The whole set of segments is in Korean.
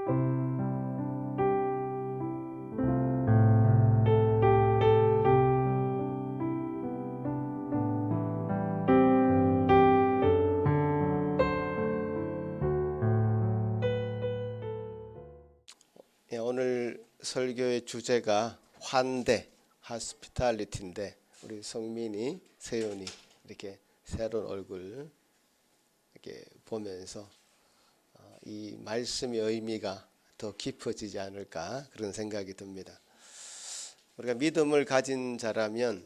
오늘 설교의 주제가 환대, hospitality인데 우리 성민이, 세윤이 이렇게 새로운 얼굴 이렇게 보면서 이 말씀의 의미가 더 깊어지지 않을까 그런 생각이 듭니다. 우리가 믿음을 가진 자라면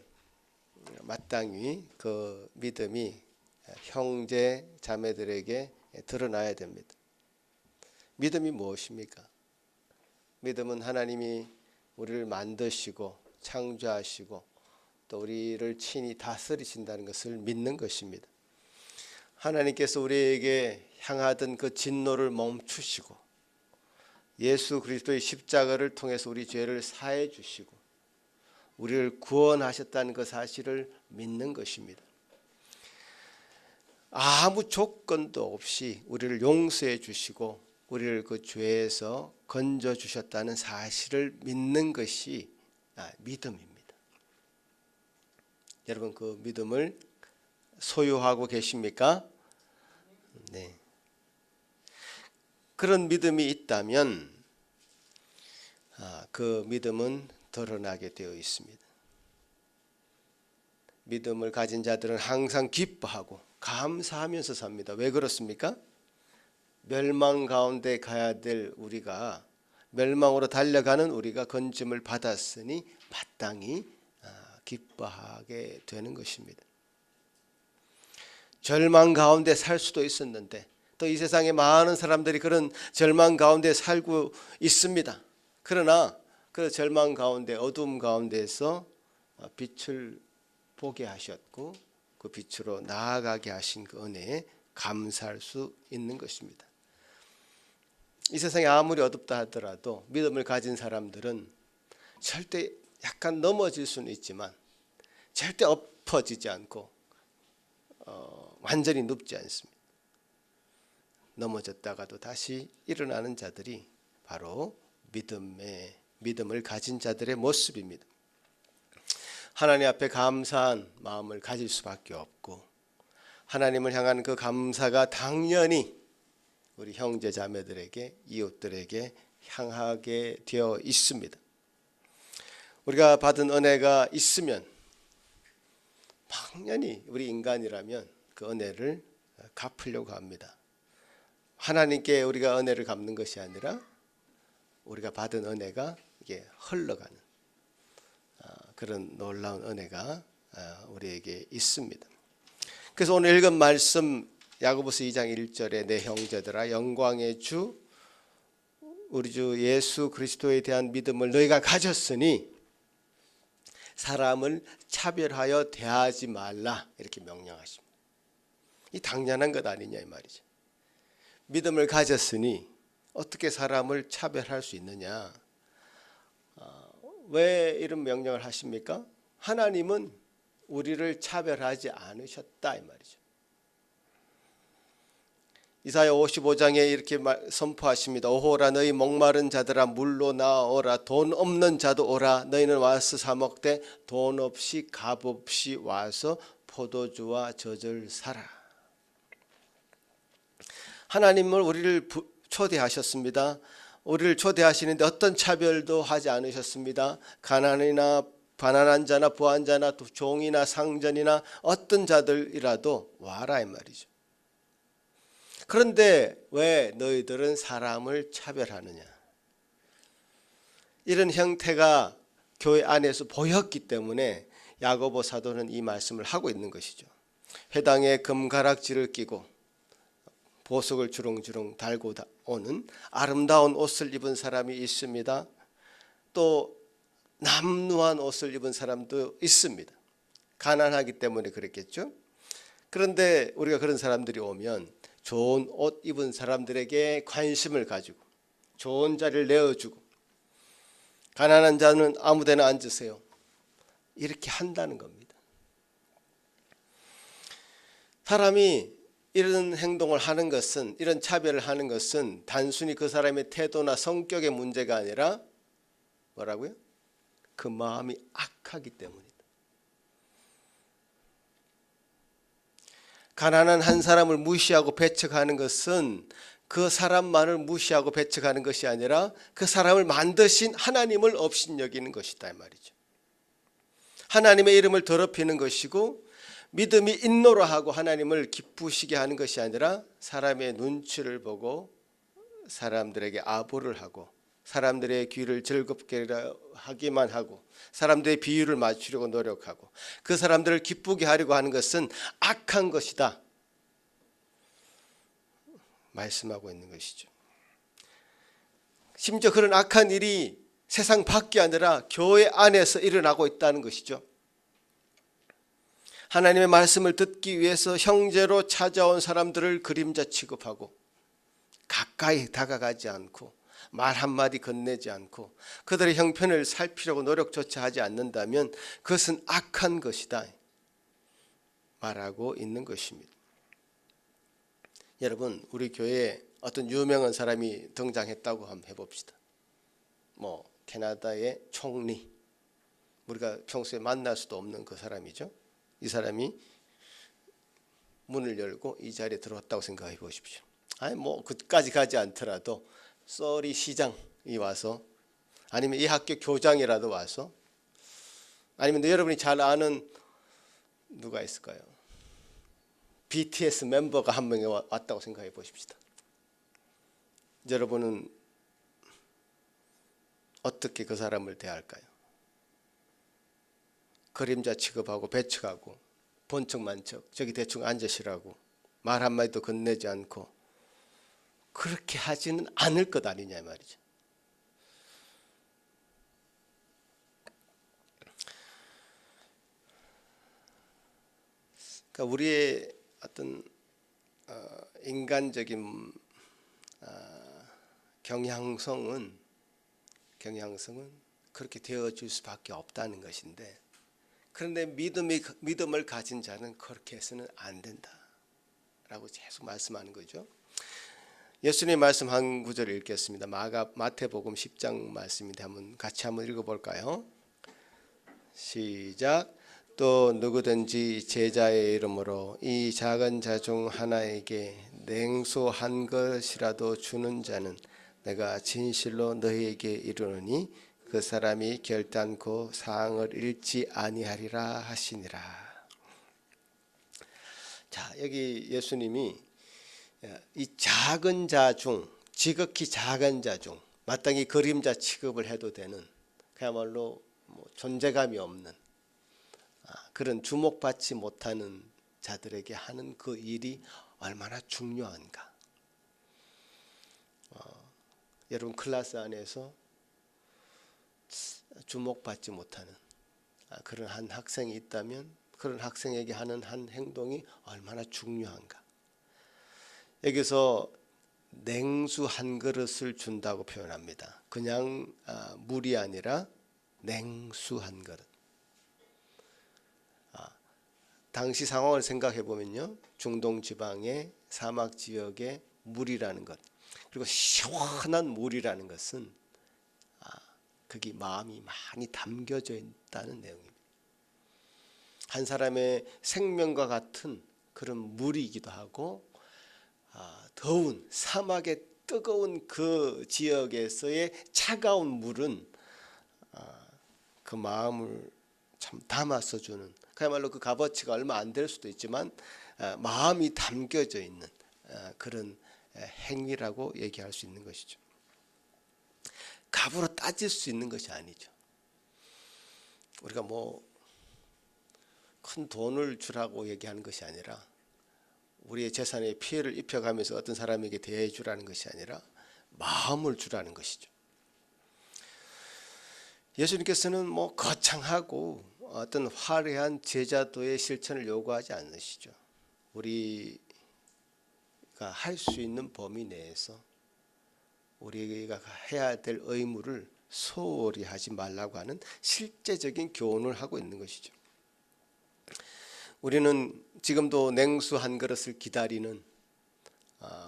마땅히 그 믿음이 형제 자매들에게 드러나야 됩니다. 믿음이 무엇입니까? 믿음은 하나님이 우리를 만드시고 창조하시고 또 우리를 친히 다스리신다는 것을 믿는 것입니다. 하나님께서 우리에게 향하던 그 진노를 멈추시고 예수 그리스도의 십자가를 통해서 우리 죄를 사해 주시고 우리를 구원하셨다는 그 사실을 믿는 것입니다. 아무 조건도 없이 우리를 용서해 주시고 우리를 그 죄에서 건져 주셨다는 사실을 믿는 것이 믿음입니다. 여러분 그 믿음을 소유하고 계십니까? 네. 그런 믿음이 있다면 그 믿음은 드러나게 되어 있습니다. 믿음을 가진 자들은 항상 기뻐하고 감사하면서 삽니다. 왜 그렇습니까? 멸망 가운데 가야 될 우리가, 멸망으로 달려가는 우리가 건짐을 받았으니 마땅히 기뻐하게 되는 것입니다. 절망 가운데 살 수도 있었는데 또 이 세상에 많은 사람들이 그런 절망 가운데 살고 있습니다. 그러나 그 절망 가운데, 어둠 가운데서 빛을 보게 하셨고 그 빛으로 나아가게 하신 그 은혜에 감사할 수 있는 것입니다. 이 세상이 아무리 어둡다 하더라도 믿음을 가진 사람들은 절대 약간 넘어질 수는 있지만 절대 엎어지지 않고 완전히 눕지 않습니다. 넘어졌다가도 다시 일어나는 자들이 바로 믿음을 가진 자들의 모습입니다. 하나님 앞에 감사한 마음을 가질 수밖에 없고 하나님을 향한 그 감사가 당연히 우리 형제 자매들에게, 이웃들에게 향하게 되어 있습니다. 우리가 받은 은혜가 있으면 당연히 우리 인간이라면 그 은혜를 갚으려고 합니다. 하나님께 우리가 은혜를 갚는 것이 아니라 우리가 받은 은혜가 이게 흘러가는 그런 놀라운 은혜가 우리에게 있습니다. 그래서 오늘 읽은 말씀 야고보서 2장 1절에 내 형제들아 영광의 주 우리 주 예수 그리스도에 대한 믿음을 너희가 가졌으니 사람을 차별하여 대하지 말라 이렇게 명령하십니다. 이 당연한 것 아니냐 이 말이죠. 믿음을 가졌으니 어떻게 사람을 차별할 수 있느냐. 왜 이런 명령을 하십니까? 하나님은 우리를 차별하지 않으셨다 이 말이죠. 이사야 55장에 이렇게 선포하십니다. 오호라 너희 목마른 자들아 물로 나오라 돈 없는 자도 오라 너희는 와서 사 먹되 돈 없이 값 없이 와서 포도주와 젖을 사라. 하나님은 우리를 초대하셨습니다. 우리를 초대하시는데 어떤 차별도 하지 않으셨습니다. 가난한 자나 부한 자나 종이나 상전이나 어떤 자들이라도 와라 이 말이죠. 그런데 왜 너희들은 사람을 차별하느냐. 이런 형태가 교회 안에서 보였기 때문에 야고보 사도는 이 말씀을 하고 있는 것이죠. 회당에 금가락지를 끼고 보석을 주렁주렁 달고 오는 아름다운 옷을 입은 사람이 있습니다. 또 남루한 옷을 입은 사람도 있습니다. 가난하기 때문에 그랬겠죠. 그런데 우리가 그런 사람들이 오면 좋은 옷 입은 사람들에게 관심을 가지고 좋은 자리를 내어주고 가난한 자는 아무 데나 앉으세요 이렇게 한다는 겁니다. 사람이 이런 행동을 하는 것은, 이런 차별을 하는 것은 단순히 그 사람의 태도나 성격의 문제가 아니라 뭐라고요? 그 마음이 악하기 때문이다. 가난한 한 사람을 무시하고 배척하는 것은 그 사람만을 무시하고 배척하는 것이 아니라 그 사람을 만드신 하나님을 업신여기는 것이다 이 말이죠. 하나님의 이름을 더럽히는 것이고, 믿음이 인노로하고 하나님을 기쁘시게 하는 것이 아니라 사람의 눈치를 보고 사람들에게 아부를 하고 사람들의 귀를 즐겁게 하기만 하고 사람들의 비유를 맞추려고 노력하고 그 사람들을 기쁘게 하려고 하는 것은 악한 것이다 말씀하고 있는 것이죠. 심지어 그런 악한 일이 세상 밖이 아니라 교회 안에서 일어나고 있다는 것이죠. 하나님의 말씀을 듣기 위해서 형제로 찾아온 사람들을 그림자 취급하고 가까이 다가가지 않고 말 한마디 건네지 않고 그들의 형편을 살피려고 노력조차 하지 않는다면 그것은 악한 것이다 말하고 있는 것입니다. 여러분, 우리 교회에 어떤 유명한 사람이 등장했다고 한번 해봅시다. 캐나다의 총리, 우리가 평소에 만날 수도 없는 그 사람이죠. 이 사람이 문을 열고 이 자리에 들어왔다고 생각해 보십시오. 그까지 가지 않더라도 쏘리 시장이 와서, 아니면 이 학교 교장이라도 와서, 아니면 여러분이 잘 아는 누가 있을까요? BTS 멤버가 한 명이 왔다고 생각해 보십시다. 여러분은 어떻게 그 사람을 대할까요? 그림자 취급하고 배척하고 본척만척 저기 대충 앉으시라고 말 한마디도 건네지 않고 그렇게 하지는 않을 것 아니냐 말이죠. 그러니까 우리의 어떤 인간적인 경향성은 그렇게 되어질 수밖에 없다는 것인데, 그런데 믿음을 가진 자는 그렇게 해서는 안 된다라고 계속 말씀하는 거죠. 예수님의 말씀 한 구절을 읽겠습니다. 마태복음 10장 말씀인데 같이 한번 읽어볼까요? 시작. 또 누구든지 제자의 이름으로 이 작은 자 중 하나에게 냉수 한 것이라도 주는 자는 내가 진실로 너희에게 이르노니 그 사람이 결단코 상을 잃지 아니하리라 하시니라. 자, 여기 예수님이 이 작은 자 중, 지극히 작은 자 중, 마땅히 그림자 취급을 해도 되는, 그야말로 존재감이 없는 그런 주목받지 못하는 자들에게 하는 그 일이 얼마나 중요한가. 여러분 클래스 안에서 주목받지 못하는 그런 한 학생이 있다면 그런 학생에게 하는 한 행동이 얼마나 중요한가. 여기서 냉수 한 그릇을 준다고 표현합니다. 그냥 물이 아니라 냉수 한 그릇. 당시 상황을 생각해 보면요, 중동 지방의 사막 지역의 물이라는 것, 그리고 시원한 물이라는 것은 거기 마음이 많이 담겨져 있다는 내용입니다. 한 사람의 생명과 같은 그런 물이기도 하고, 더운 사막의 뜨거운 그 지역에서의 차가운 물은 그 마음을 참 담아서 주는, 그야말로 그 값어치가 얼마 안 될 수도 있지만 마음이 담겨져 있는 그런 행위라고 얘기할 수 있는 것이죠. 값으로 따질 수 있는 것이 아니죠. 우리가 큰 돈을 주라고 얘기하는 것이 아니라, 우리의 재산에 피해를 입혀가면서 어떤 사람에게 대해 주라는 것이 아니라 마음을 주라는 것이죠. 예수님께서는 거창하고 어떤 화려한 제자도의 실천을 요구하지 않으시죠. 우리가 할 수 있는 범위 내에서 우리가 해야 될 의무를 소홀히 하지 말라고 하는 실제적인 교훈을 하고 있는 것이죠. 우리는 지금도 냉수 한 그릇을 기다리는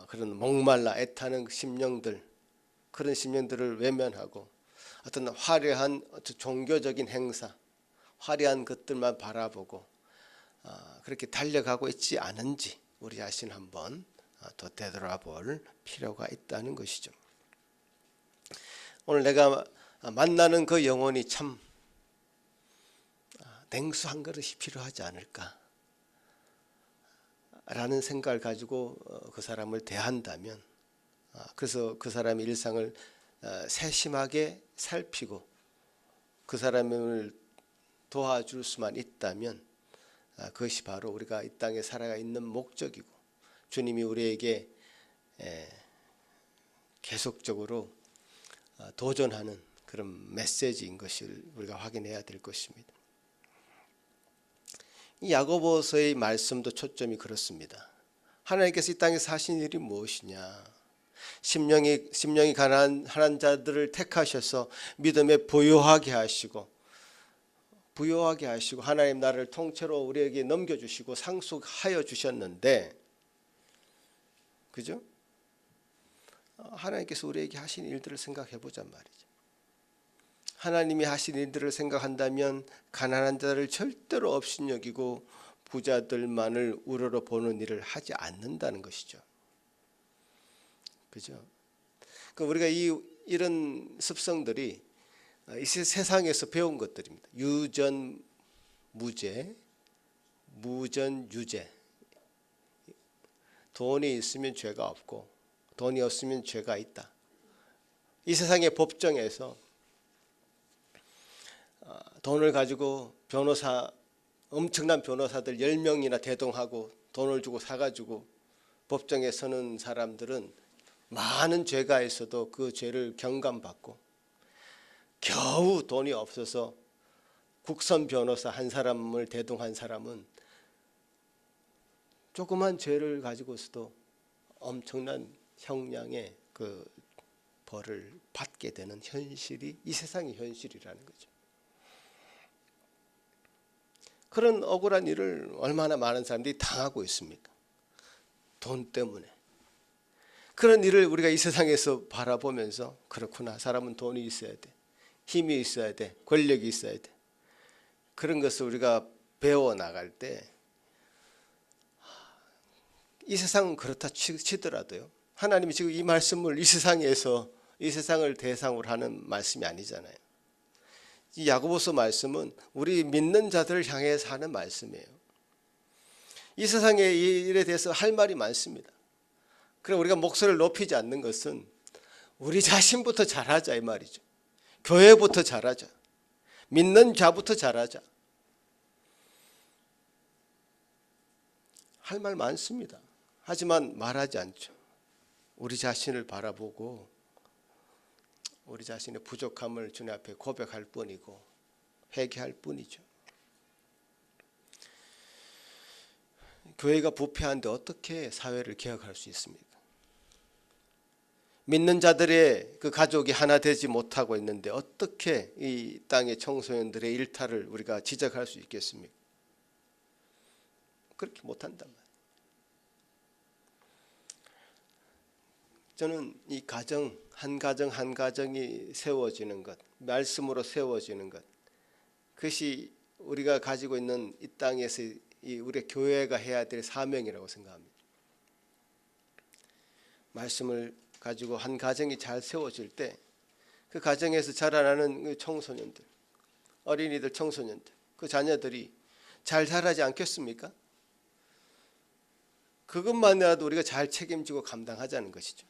그런 목말라 애타는 심령들, 그런 심령들을 외면하고 어떤 화려한 종교적인 행사, 화려한 것들만 바라보고 그렇게 달려가고 있지 않은지 우리 자신 한번 더 되돌아볼 필요가 있다는 것이죠. 오늘 내가 만나는 그 영혼이 참 냉수 한 그릇이 필요하지 않을까 라는 생각을 가지고 그 사람을 대한다면, 그래서 그 사람의 일상을 세심하게 살피고 그 사람을 도와줄 수만 있다면 그것이 바로 우리가 이 땅에 살아가 있는 목적이고 주님이 우리에게 계속적으로 도전하는 그런 메시지인 것을 우리가 확인해야 될 것입니다. 이 야고보서의 말씀도 초점이 그렇습니다. 하나님께서 이 땅에서 하신 일이 무엇이냐? 심령이 가난한 자들을 택하셔서 믿음에 부유하게 하시고 하나님 나라를 통째로 우리에게 넘겨주시고 상속하여 주셨는데, 그죠? 하나님께서 우리에게 하신 일들을 생각해 보잔 말이죠. 하나님이 하신 일들을 생각한다면 가난한 자를 절대로 업신여기고 부자들만을 우러러 보는 일을 하지 않는다는 것이죠. 그죠? 우리가 이런 습성들이 이 세상에서 배운 것들입니다. 유전 무죄, 무전 유죄. 돈이 있으면 죄가 없고 돈이 없으면 죄가 있다. 이 세상의 법정에서 돈을 가지고 엄청난 변호사들 10명이나 대동하고 돈을 주고 사가지고 법정에 서는 사람들은 많은 죄가 있어도 그 죄를 경감받고, 겨우 돈이 없어서 국선 변호사 한 사람을 대동한 사람은 조그만 죄를 가지고서도 엄청난 형량의 그 벌을 받게 되는 현실이 이 세상의 현실이라는 거죠. 그런 억울한 일을 얼마나 많은 사람들이 당하고 있습니까? 돈 때문에. 그런 일을 우리가 이 세상에서 바라보면서 그렇구나, 사람은 돈이 있어야 돼, 힘이 있어야 돼, 권력이 있어야 돼. 그런 것을 우리가 배워나갈 때 이 세상은 그렇다 치더라도요, 하나님이 지금 이 말씀을 이 세상에서 이 세상을 대상으로 하는 말씀이 아니잖아요. 이 야고보서 말씀은 우리 믿는 자들을 향해서 하는 말씀이에요. 이 세상의 일에 대해서 할 말이 많습니다. 그럼 우리가 목소리를 높이지 않는 것은 우리 자신부터 잘하자 이 말이죠. 교회부터 잘하자. 믿는 자부터 잘하자. 할 말 많습니다. 하지만 말하지 않죠. 우리 자신을 바라보고 우리 자신의 부족함을 주님 앞에 고백할 뿐이고 회개할 뿐이죠. 교회가 부패한데 어떻게 사회를 개혁할 수 있습니까? 믿는 자들의 그 가족이 하나 되지 못하고 있는데 어떻게 이 땅의 청소년들의 일탈을 우리가 지적할 수 있겠습니까? 그렇게 못한단 말이에요. 저는 이 가정 한 가정이 세워지는 것, 말씀으로 세워지는 것, 그것이 우리가 가지고 있는 이 땅에서 우리 교회가 해야 될 사명이라고 생각합니다. 말씀을 가지고 한 가정이 잘 세워질 때 그 가정에서 자라나는 청소년들, 어린이들, 청소년들, 그 자녀들이 잘 자라지 않겠습니까? 그것만이라도 우리가 잘 책임지고 감당하자는 것이죠.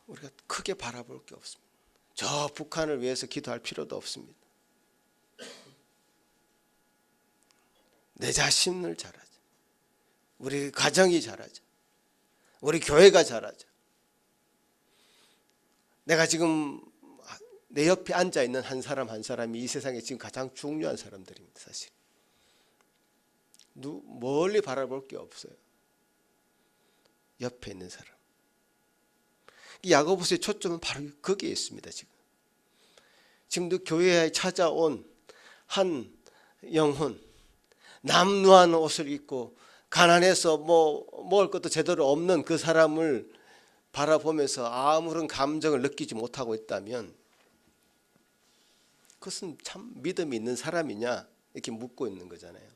우리가 크게 바라볼 게 없습니다. 저 북한을 위해서 기도할 필요도 없습니다. 내 자신을 잘하자. 우리 가정이 잘하자. 우리 교회가 잘하자. 내가 지금 내 옆에 앉아있는 한 사람 한 사람이 이 세상에 지금 가장 중요한 사람들입니다. 사실 멀리 바라볼 게 없어요. 옆에 있는 사람. 이 야고보서의 초점은 바로 거기에 있습니다. 지금도 교회에 찾아온 한 영혼, 남루한 옷을 입고 가난해서 먹을 것도 제대로 없는 그 사람을 바라보면서 아무런 감정을 느끼지 못하고 있다면 그것은 참 믿음이 있는 사람이냐 이렇게 묻고 있는 거잖아요.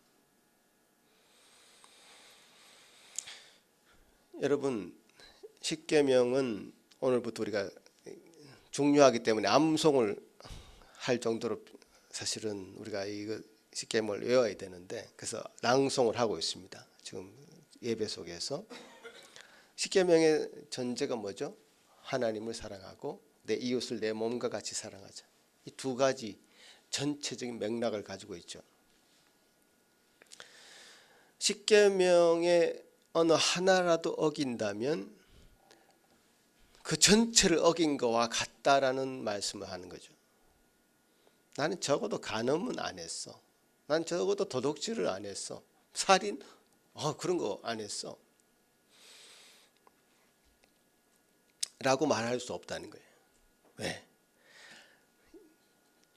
여러분, 십계명은 오늘부터 우리가 중요하기 때문에 암송을 할 정도로 사실은 우리가 이거 십계명을 외워야 되는데, 그래서 낭송을 하고 있습니다. 지금 예배 속에서. 십계명의 전제가 뭐죠? 하나님을 사랑하고 내 이웃을 내 몸과 같이 사랑하자. 이 두 가지 전체적인 맥락을 가지고 있죠. 십계명의 어느 하나라도 어긴다면 그 전체를 어긴 거와 같다라는 말씀을 하는 거죠. 나는 적어도 간음은 안 했어. 난 적어도 도둑질을 안 했어. 살인? 그런 거 안 했어. 라고 말할 수 없다는 거예요. 왜?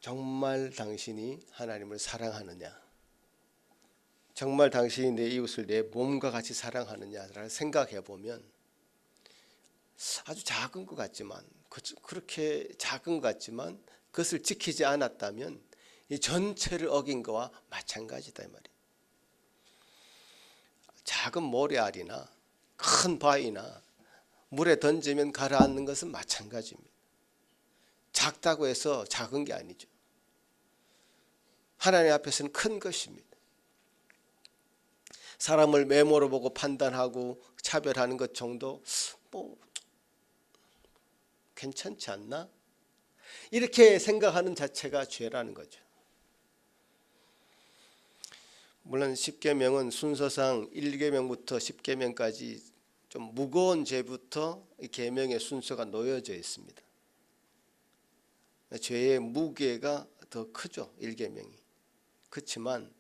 정말 당신이 하나님을 사랑하느냐, 정말 당신이 내 이웃을 내 몸과 같이 사랑하느냐를 생각해 보면 아주 작은 것 같지만, 그렇게 작은 것 같지만 그것을 지키지 않았다면 이 전체를 어긴 거와 마찬가지다 이 말이에요. 작은 모래알이나 큰 바위나 물에 던지면 가라앉는 것은 마찬가지입니다. 작다고 해서 작은 게 아니죠. 하나님 앞에서는 큰 것입니다. 사람을 외모로 보고 판단하고 차별하는 것 정도 괜찮지 않나? 이렇게 생각하는 자체가 죄라는 거죠. 물론 십계명은 순서상 1계명부터 10계명까지 좀 무거운 죄부터 이 계명의 순서가 놓여져 있습니다. 죄의 무게가 더 크죠. 1계명이. 그렇지만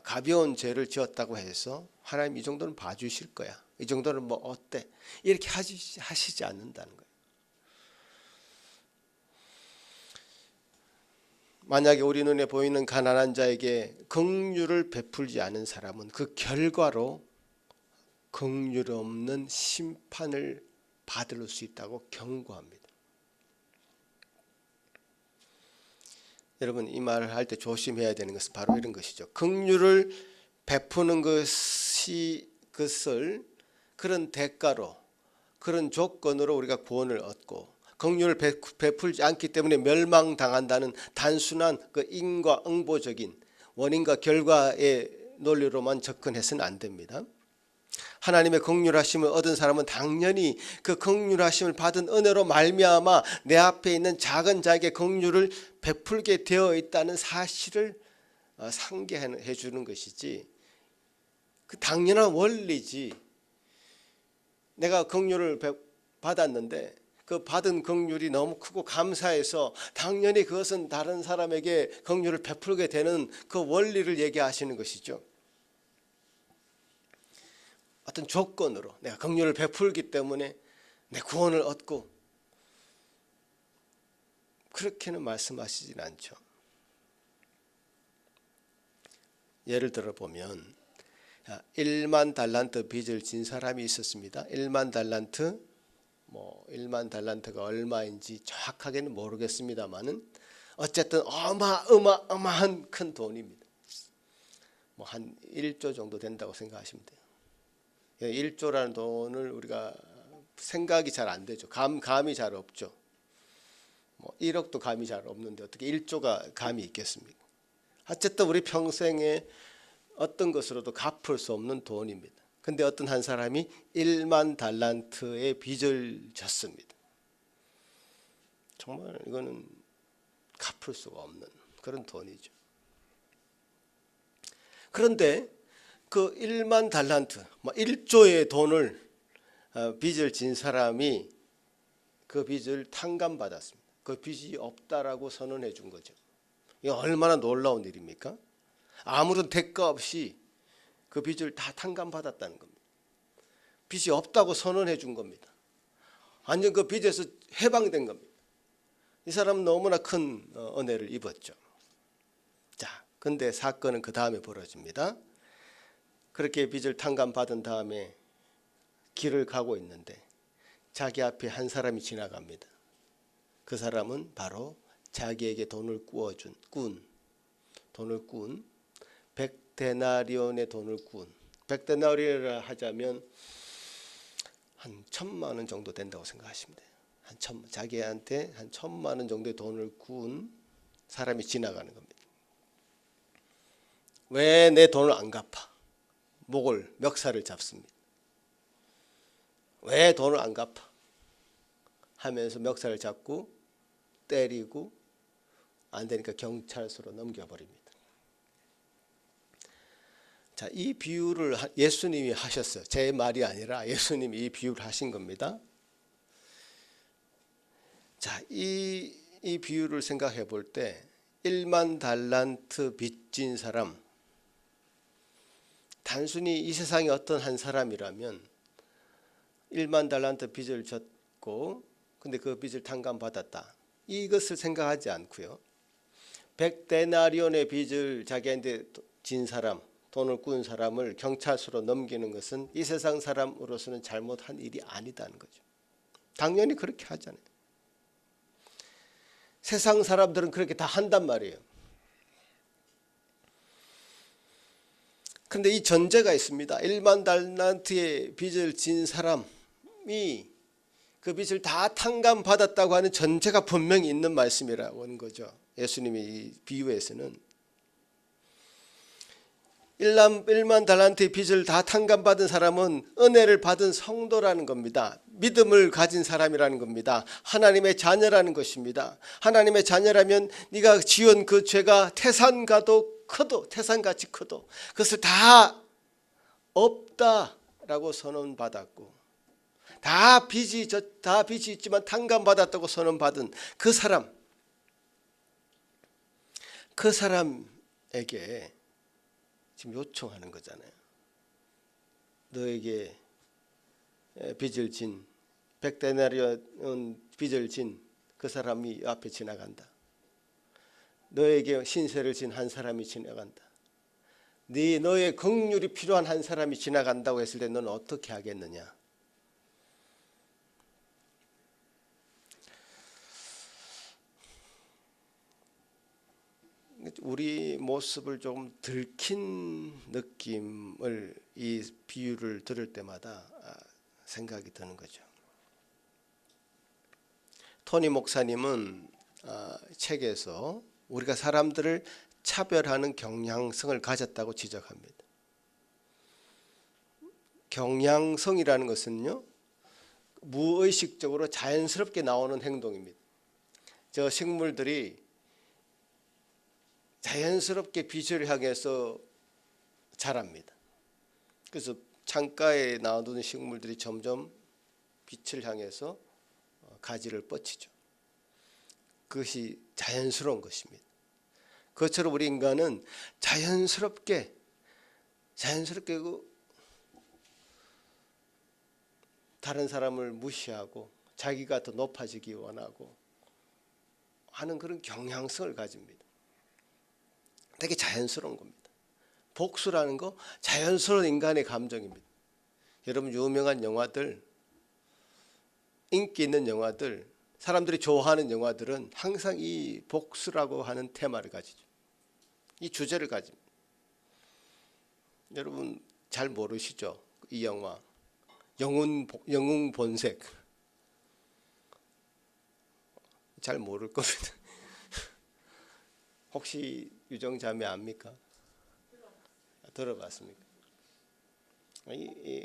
가벼운 죄를 지었다고 해서 하나님 이 정도는 봐주실 거야, 이 정도는 뭐 어때, 이렇게 하시지 않는다는 거예요. 만약에 우리 눈에 보이는 가난한 자에게 긍휼을 베풀지 않은 사람은 그 결과로 긍휼 없는 심판을 받을 수 있다고 경고합니다. 여러분, 이 말을 할 때 조심해야 되는 것은 바로 이런 것이죠. 긍휼을 베푸는 것을 그런 대가로, 그런 조건으로 우리가 구원을 얻고, 긍휼을 베풀지 않기 때문에 멸망당한다는 단순한 그 인과 응보적인 원인과 결과의 논리로만 접근해서는 안 됩니다. 하나님의 긍휼하심을 얻은 사람은 당연히 그 긍휼하심을 받은 은혜로 말미암아 내 앞에 있는 작은 자에게 긍휼을 베풀게 되어 있다는 사실을 상기해 주는 것이지, 그 당연한 원리지. 내가 긍휼을 받았는데 그 받은 긍휼이 너무 크고 감사해서 당연히 그것은 다른 사람에게 긍휼을 베풀게 되는 그 원리를 얘기하시는 것이죠. 어떤 조건으로 내가 긍휼을 베풀기 때문에 내 구원을 얻고, 그렇게는 말씀하시진 않죠. 예를 들어 보면 1만 달란트 빚을 진 사람이 있었습니다. 1만 달란트, 1만 달란트가 얼마인지 정확하게는 모르겠습니다만은 어쨌든 어마어마한 큰 돈입니다. 한 1조 정도 된다고 생각하시면 돼요. 1조라는 돈을 우리가 생각이 잘 안 되죠. 감이 잘 없죠. 1억도 감이 잘 없는데 어떻게 1조가 감이 있겠습니까? 어쨌든 우리 평생에 어떤 것으로도 갚을 수 없는 돈입니다. 근데 어떤 한 사람이 1만 달란트의 빚을 졌습니다. 정말 이거는 갚을 수가 없는 그런 돈이죠. 그런데 그 1만 달란트, 1조의 돈을 빚을 진 사람이 그 빚을 탕감받았습니다. 그 빚이 없다라고 선언해 준 거죠. 이게 얼마나 놀라운 일입니까? 아무런 대가 없이 그 빚을 다 탕감받았다는 겁니다. 빚이 없다고 선언해 준 겁니다. 완전 그 빚에서 해방된 겁니다. 이 사람은 너무나 큰 은혜를 입었죠. 근데 사건은 그 다음에 벌어집니다. 그렇게 빚을 탕감받은 다음에 길을 가고 있는데 자기 앞에 한 사람이 지나갑니다. 그 사람은 바로 자기에게 돈을 꾼 100데나리온의 돈을 꾼 100데나리온이라 하자면 한 1,000만 원 정도 된다고 생각하시면 돼요. 자기한테 한 1,000만 원 정도의 돈을 꾼 사람이 지나가는 겁니다. 왜 내 돈을 안 갚아? 멱살을 잡습니다. 왜 돈을 안 갚아? 하면서 멱살을 잡고 때리고 안 되니까 경찰서로 넘겨버립니다. 자, 이 비유를 예수님이 하셨어요. 제 말이 아니라 예수님이 이 비유를 하신 겁니다. 자, 이 비유를 생각해 볼 때 1만 달란트 빚진 사람, 단순히 이 세상의 어떤 한 사람이라면 1만 달란트 빚을 졌고 근데 그 빚을 탕감받았다. 이것을 생각하지 않고요. 100데나리온의 빚을 자기한테 진 사람, 돈을 꾼 사람을 경찰서로 넘기는 것은 이 세상 사람으로서는 잘못한 일이 아니다는 거죠. 당연히 그렇게 하잖아요. 세상 사람들은 그렇게 다 한단 말이에요. 그런데 이 전제가 있습니다. 1만 달란트의 빚을 진 사람이 그 빚을 다 탕감받았다고 하는 전제가 분명히 있는 말씀이라고 하는 거죠. 예수님이 이 비유에서는 1만 달란트의 빚을 다 탕감받은 사람은 은혜를 받은 성도라는 겁니다. 믿음을 가진 사람이라는 겁니다. 하나님의 자녀라는 것입니다. 하나님의 자녀라면 네가 지은 그 죄가 태산같이 커도 그것을 다 없다라고 선언받았고 다 빚이 있지만 탕감받았다고 선언받은 그 사람에게 지금 요청하는 거잖아요. 너에게 빚을 진 100데나리온 빚을 진 그 사람이 앞에 지나간다. 너에게 신세를 진 한 사람이 지나간다. 너의 긍휼이 필요한 한 사람이 지나간다고 했을 때 너는 어떻게 하겠느냐? 우리 모습을 좀 들킨 느낌을 이 비유를 들을 때마다 생각이 드는 거죠. 토니 목사님은 책에서 우리가 사람들을 차별하는 경향성을 가졌다고 지적합니다. 경향성이라는 것은요, 무의식적으로 자연스럽게 나오는 행동입니다. 저 식물들이 자연스럽게 빛을 향해서 자랍니다. 그래서 창가에 나오는 식물들이 점점 빛을 향해서 가지를 뻗치죠. 그것이 자연스러운 것입니다. 그것처럼 우리 인간은 자연스럽게 다른 사람을 무시하고 자기가 더 높아지기 원하고 하는 그런 경향성을 가집니다. 되게 자연스러운 겁니다. 복수라는 거 자연스러운 인간의 감정입니다. 여러분 유명한 영화들, 인기 있는 영화들, 사람들이 좋아하는 영화들은 항상 이 복수라고 하는 테마를 가지죠. 이 주제를 가집니다. 여러분 잘 모르시죠? 이 영화 영웅 본색 잘 모를 겁니다. 혹시 유정자매 압니까? 들어봤습니까?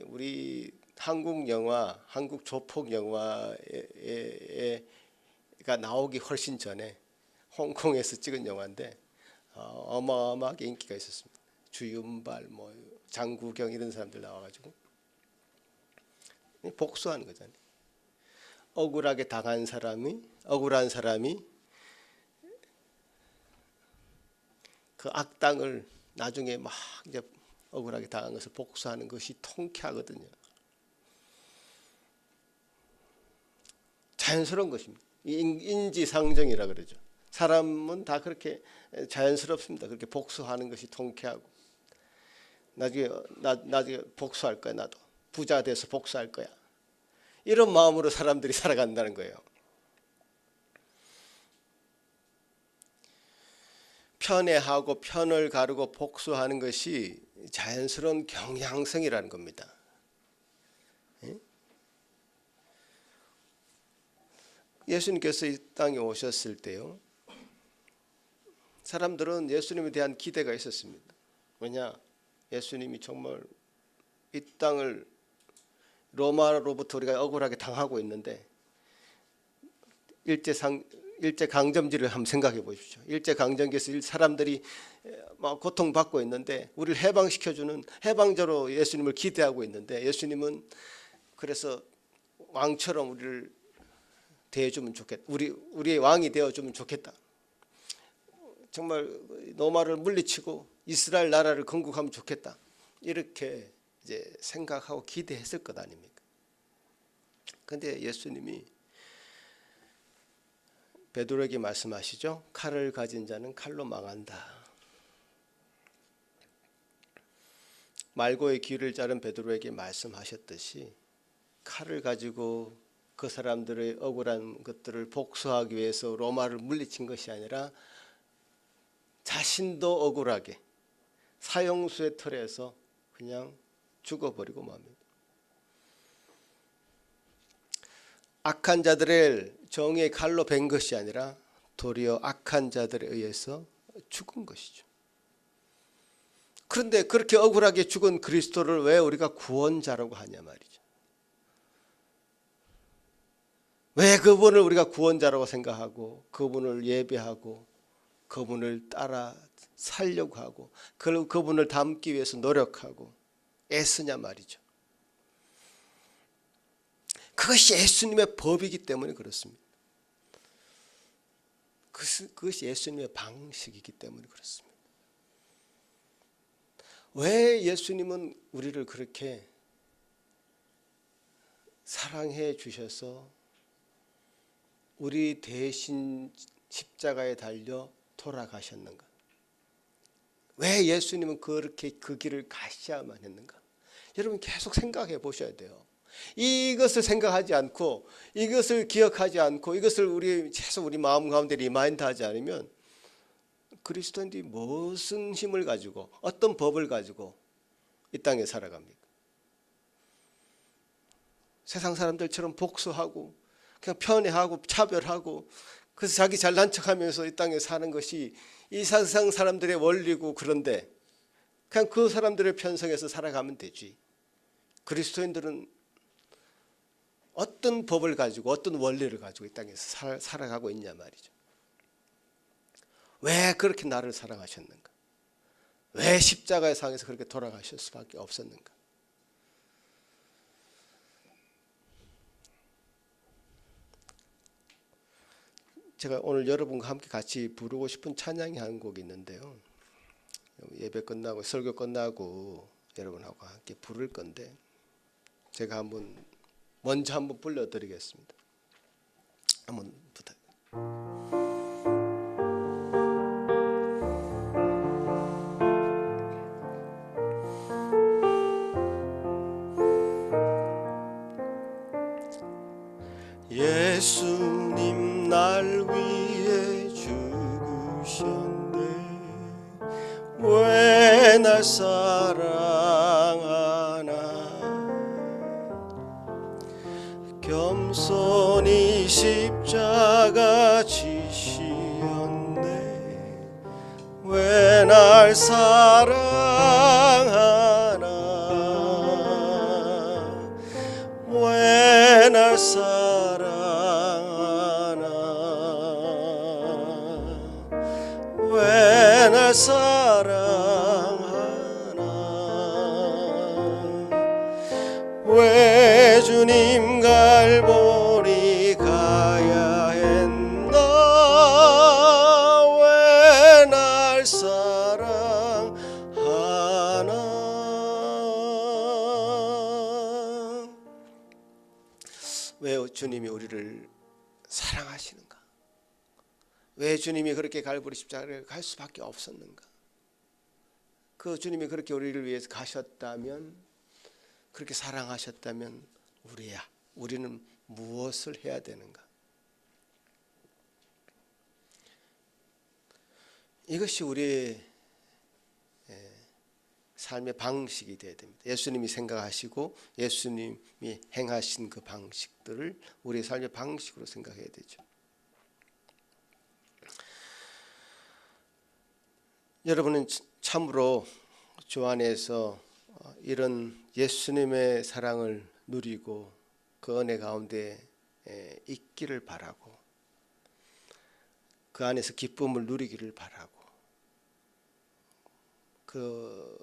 우리 한국 영화, 한국 조폭 영화가 나오기 훨씬 전에 홍콩에서 찍은 영화인데 어마어마하게 인기가 있었습니다. 주윤발, 장구경 이런 사람들 나와가지고 복수하는 거잖아요. 억울한 사람이 그 악당을 나중에 막 이제 억울하게 당한 것을 복수하는 것이 통쾌하거든요. 자연스러운 것입니다. 인지상정이라 그러죠. 사람은 다 그렇게 자연스럽습니다. 그렇게 복수하는 것이 통쾌하고 나중에 복수할 거야. 나도 부자 돼서 복수할 거야. 이런 마음으로 사람들이 살아간다는 거예요. 편애하고 편을 가르고 복수하는 것이 자연스러운 경향성이라는 겁니다. 예수님께서 이 땅에 오셨을 때요, 사람들은 예수님에 대한 기대가 있었습니다. 왜냐? 예수님이 정말 이 땅을 로마로부터 우리가 억울하게 당하고 있는데, 일제강점기를 한번 생각해 보십시오. 일제강점기에서 사람들이 막 고통받고 있는데 우리를 해방시켜주는 해방자로 예수님을 기대하고 있는데, 예수님은 그래서 왕처럼 우리를 대해주면 좋겠다. 우리의 왕이 되어주면 좋겠다. 정말 로마를 물리치고 이스라엘 나라를 건국하면 좋겠다. 이렇게 이제 생각하고 기대했을 것 아닙니까? 그런데 예수님이 베드로에게 말씀하시죠. 칼을 가진 자는 칼로 망한다. 말고의 귀를 자른 베드로에게 말씀하셨듯이 칼을 가지고 그 사람들의 억울한 것들을 복수하기 위해서 로마를 물리친 것이 아니라 자신도 억울하게 사형수의 털에서 그냥 죽어버리고 맙니다. 악한 자들을 정의의 칼로 벤 것이 아니라 도리어 악한 자들에 의해서 죽은 것이죠. 그런데 그렇게 억울하게 죽은 그리스도를 왜 우리가 구원자라고 하냐 말이죠. 왜 그분을 우리가 구원자라고 생각하고 그분을 예배하고 그분을 따라 살려고 하고 그분을 닮기 위해서 노력하고 애쓰냐 말이죠. 그것이 예수님의 법이기 때문에 그렇습니다. 그것이 예수님의 방식이기 때문에 그렇습니다. 왜 예수님은 우리를 그렇게 사랑해 주셔서 우리 대신 십자가에 달려 돌아가셨는가? 왜 예수님은 그렇게 그 길을 가셔야만 했는가? 여러분 계속 생각해 보셔야 돼요. 이것을 생각하지 않고 이것을 기억하지 않고 이것을 계속 우리 마음 가운데 리마인드하지 않으면 그리스도인들이 무슨 힘을 가지고 어떤 법을 가지고 이 땅에 살아갑니까? 세상 사람들처럼 복수하고 그냥 편애하고 차별하고 그래서 자기 잘난 척하면서 이 땅에 사는 것이 이 세상 사람들의 원리고, 그런데 그냥 그 사람들의 편성에서 살아가면 되지. 그리스도인들은 어떤 법을 가지고 어떤 원리를 가지고 이 땅에서 살아가고 있냐 말이죠. 왜 그렇게 나를 사랑하셨는가? 왜 십자가의 상에서 그렇게 돌아가실 수밖에 없었는가? 제가 오늘 여러분과 함께 같이 부르고 싶은 찬양이 한 곡이 있는데요. 예배 끝나고 설교 끝나고 여러분하고 함께 부를 건데 제가 먼저 한번 불러드리겠습니다. 한번 부탁드립니다. 예수님 날 위해 죽으셨네. 왜 날 사랑하나? 겸손히 십자가 지시었네. 왜 날 사랑하나? 왜 날 사랑하나? 왜 날 사랑하나? 왜 주님 갈보리 가야 했나? 왜 날 사랑하나? 왜 주님이 우리를 사랑하시는가? 왜 주님이 그렇게 갈보리 십자가를 갈 수밖에 없었는가? 그 주님이 그렇게 우리를 위해서 가셨다면, 그렇게 사랑하셨다면 우리는 무엇을 해야 되는가? 이것이 우리의 삶의 방식이 되어야 됩니다. 예수님이 생각하시고 예수님이 행하신 그 방식들을 우리의 삶의 방식으로 생각해야 되죠. 여러분은 참으로 주 안에서 이런 예수님의 사랑을 누리고 그 은혜 가운데 있기를 바라고, 그 안에서 기쁨을 누리기를 바라고,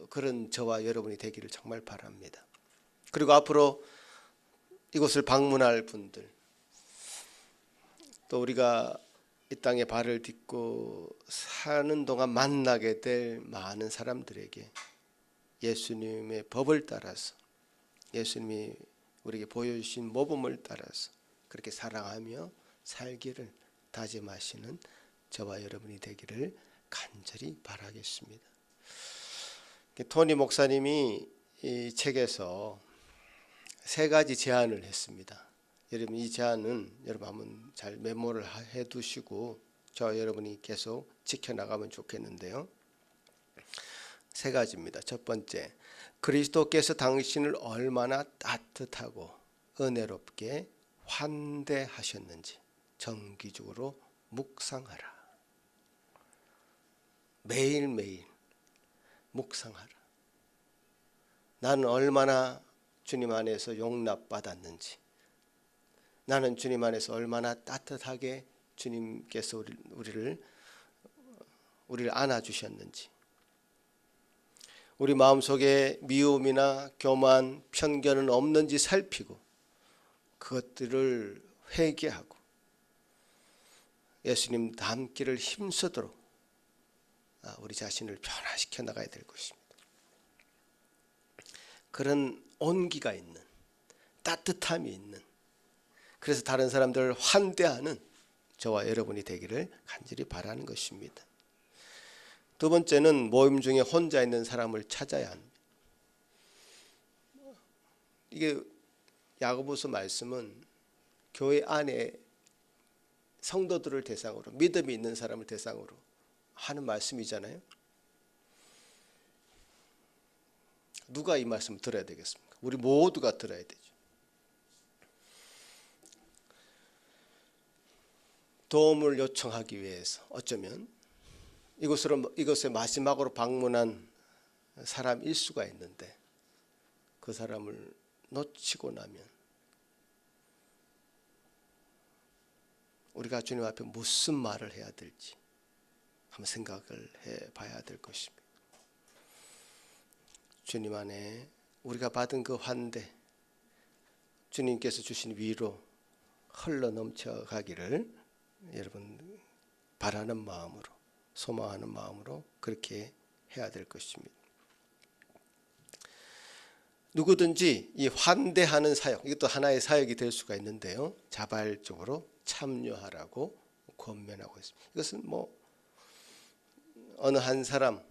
그런 저와 여러분이 되기를 정말 바랍니다. 그리고 앞으로 이곳을 방문할 분들, 또 우리가 이 땅에 발을 딛고 사는 동안 만나게 될 많은 사람들에게 예수님의 법을 따라서, 예수님이 우리에게 보여주신 모범을 따라서 그렇게 사랑하며 살기를 다짐하시는 저와 여러분이 되기를 간절히 바라겠습니다. 토니 목사님이 이 책에서 3가지 제안을 했습니다. 여러분, 이 제안은 여러분 한번 잘 메모를 해 두시고 저와 여러분이 계속 지켜나가면 좋겠는데요. 3가지입니다. 첫 번째, 그리스도께서 당신을 얼마나 따뜻하고 은혜롭게 환대하셨는지 정기적으로 묵상하라. 매일매일 묵상하라. 나는 얼마나 주님 안에서 용납받았는지, 나는 주님 안에서 얼마나 따뜻하게 주님께서 우리를 안아주셨는지, 우리 마음속에 미움이나 교만, 편견은 없는지 살피고 그것들을 회개하고 예수님 닮기를 힘쓰도록 우리 자신을 변화시켜 나가야 될 것입니다. 그런 온기가 있는, 따뜻함이 있는, 그래서 다른 사람들을 환대하는 저와 여러분이 되기를 간절히 바라는 것입니다. 두 번째는 모임 중에 혼자 있는 사람을 찾아야 합니다. 이게 야고보서 말씀은 교회 안에 성도들을 대상으로, 믿음이 있는 사람을 대상으로 하는 말씀이잖아요. 누가 이 말씀을 들어야 되겠습니까? 우리 모두가 들어야 되죠. 도움을 요청하기 위해서 어쩌면 이것에 마지막으로 방문한 사람일 수가 있는데, 그 사람을 놓치고 나면 우리가 주님 앞에 무슨 말을 해야 될지 한번 생각을 해봐야 될 것입니다. 주님 안에 우리가 받은 그 환대, 주님께서 주신 위로 흘러 넘쳐가기를 여러분 바라는 마음으로, 소망하는 마음으로 그렇게 해야 될 것입니다. 누구든지 이 환대하는 사역, 이것도 하나의 사역이 될 수가 있는데요, 자발적으로 참여하라고 권면하고 있습니다. 이것은 어느 한 사람,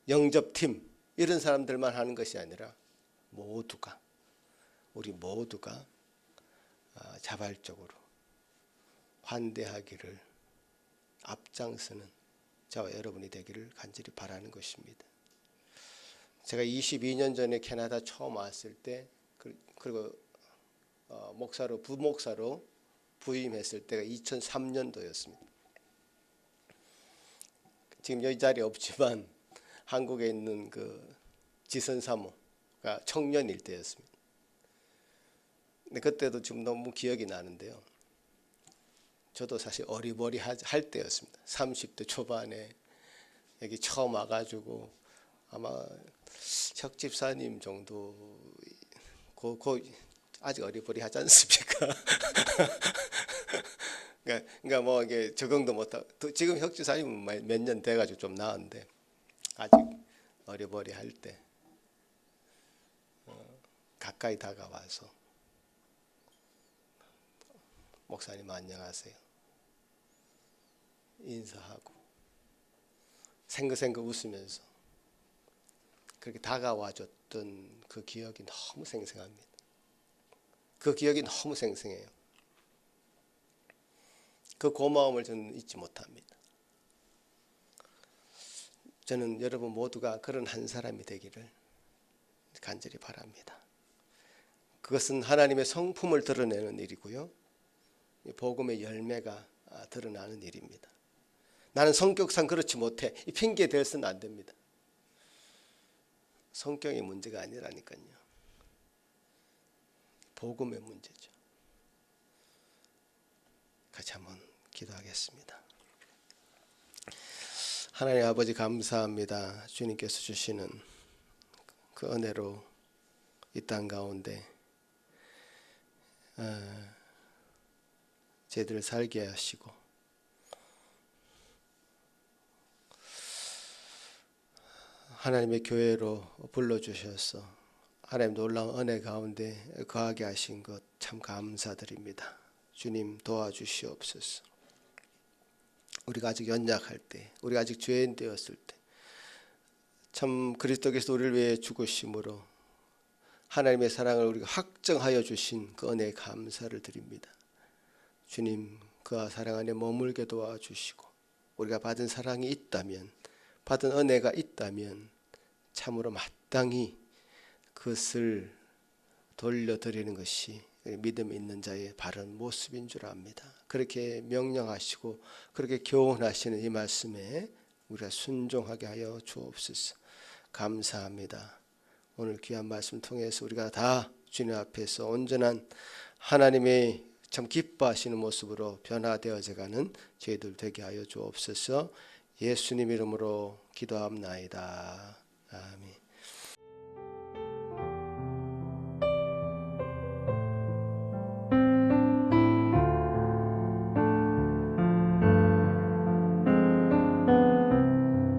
영접팀 이런 사람들만 하는 것이 아니라 우리 모두가 자발적으로 환대하기를 앞장서는 저와 여러분이 되기를 간절히 바라는 것입니다. 제가 22년 전에 캐나다 처음 왔을 때, 그리고 부목사로 부임했을 때가 2003년도였습니다. 지금 여기 자리에 없지만 한국에 있는 그 지선사모가 청년일 때였습니다. 근데 그때도 지금 너무 기억이 나는데요, 저도 사실 어리버리할 때였습니다. 30대 초반에 여기 처음 와가지고 아마 혁 집사님 정도 아직 어리버리하지 않습니까? 그러니까 이게 적응도 못하고, 지금 혁 집사님은 몇 년 돼가지고 좀 나은데 아직 어리버리할 때 가까이 다가와서 목사님 안녕하세요. 인사하고 생긋생긋 웃으면서 그렇게 다가와 줬던 그 기억이 너무 생생합니다. 그 기억이 너무 생생해요. 그 고마움을 저는 잊지 못합니다. 저는 여러분 모두가 그런 한 사람이 되기를 간절히 바랍니다. 그것은 하나님의 성품을 드러내는 일이고요, 복음의 열매가 드러나는 일입니다. 나는 성격상 그렇지 못해, 이 핑계 대서는 안 됩니다. 성격의 문제가 아니라니까요. 복음의 문제죠. 같이 한번 기도하겠습니다. 하나님 아버지, 감사합니다. 주님께서 주시는 그 은혜로 이 땅 가운데 저희들을 살게 하시고 하나님의 교회로 불러주셔서 하나님 놀라운 은혜 가운데 거하게 하신 것 참 감사드립니다. 주님 도와주시옵소서. 우리가 아직 연약할 때, 우리가 아직 죄인 되었을 때 참 그리스도께서 우리를 위해 죽으심으로 하나님의 사랑을 우리가 확정하여 주신 그 은혜에 감사를 드립니다. 주님, 그와 사랑 안에 머물게 도와주시고 우리가 받은 사랑이 있다면, 받은 은혜가 있다면 참으로 마땅히 그것을 돌려드리는 것이 믿음 있는 자의 바른 모습인 줄 압니다. 그렇게 명령하시고 그렇게 교훈하시는 이 말씀에 우리가 순종하게 하여 주옵소서. 감사합니다. 오늘 귀한 말씀 통해서 우리가 다 주님 앞에서 온전한 하나님의 참 기뻐하시는 모습으로 변화되어져가는 저희들 되게 하여 주옵소서. 예수님 이름으로 기도합나이다. 아멘.